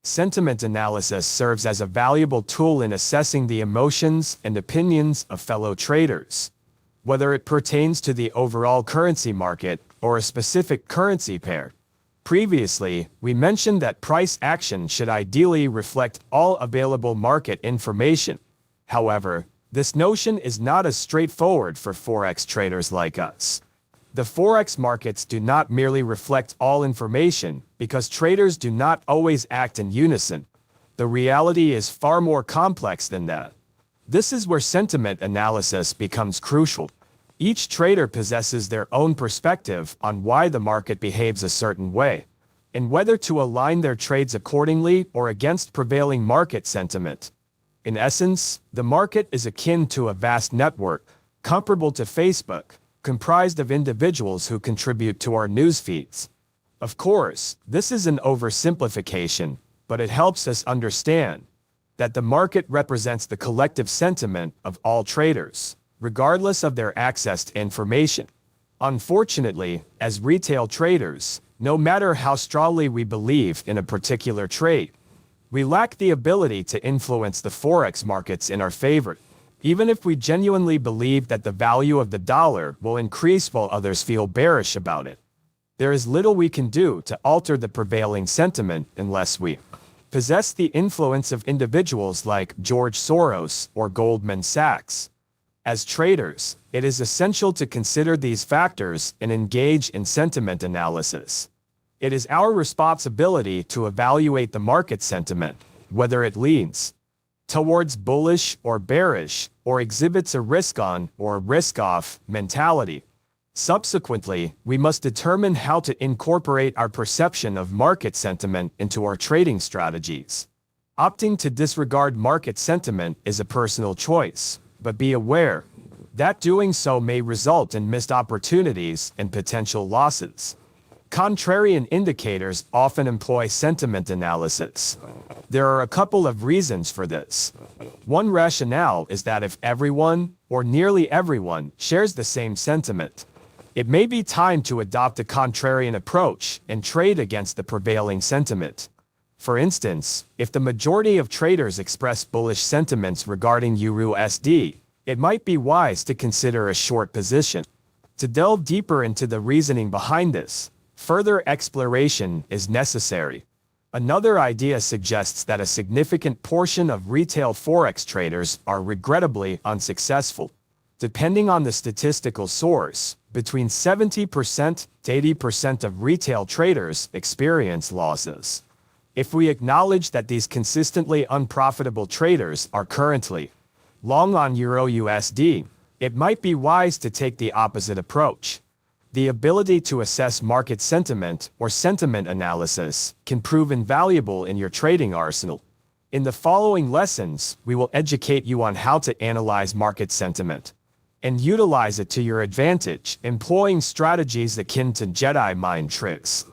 Sentiment analysis serves as a valuable tool in assessing the emotions and opinions of fellow traders, whether it pertains to the overall currency market or a specific currency pair. Previously, we mentioned that price action should ideally reflect all available market information. However, this notion is not as straightforward for Forex traders like us. The Forex markets do not merely reflect all information because traders do not always act in unison. The reality is far more complex than that. This is where sentiment analysis becomes crucial. Each trader possesses their own perspective on why the market behaves a certain way, and whether to align their trades accordingly or against prevailing market sentiment. In essence, the market is akin to a vast network, comparable to Facebook, comprised of individuals who contribute to our news feeds. Of course, this is an oversimplification, but it helps us understand that the market represents the collective sentiment of all traders, regardless of their access to information. Unfortunately, as retail traders, no matter how strongly we believe in a particular trade, we lack the ability to influence the Forex markets in our favor, even if we genuinely believe that the value of the dollar will increase while others feel bearish about it. There is little we can do to alter the prevailing sentiment unless we possess the influence of individuals like George Soros or Goldman Sachs. As traders, it is essential to consider these factors and engage in sentiment analysis. It is our responsibility to evaluate the market sentiment, whether it leans towards bullish or bearish, or exhibits a risk-on or risk-off mentality. Subsequently, we must determine how to incorporate our perception of market sentiment into our trading strategies. Opting to disregard market sentiment is a personal choice, but be aware that doing so may result in missed opportunities and potential losses. Contrarian indicators often employ sentiment analysis. There are a couple of reasons for this. One rationale is that if everyone, or nearly everyone, shares the same sentiment, it may be time to adopt a contrarian approach and trade against the prevailing sentiment. For instance, if the majority of traders express bullish sentiments regarding EURUSD, it might be wise to consider a short position. To delve deeper into the reasoning behind this, further exploration is necessary. Another idea suggests that a significant portion of retail Forex traders are regrettably unsuccessful. Depending on the statistical source, between 70% to 80% of retail traders experience losses. If we acknowledge that these consistently unprofitable traders are currently long on EURUSD, it might be wise to take the opposite approach. The ability to assess market sentiment or sentiment analysis can prove invaluable in your trading arsenal. In the following lessons, we will educate you on how to analyze market sentiment and utilize it to your advantage, employing strategies akin to Jedi mind tricks.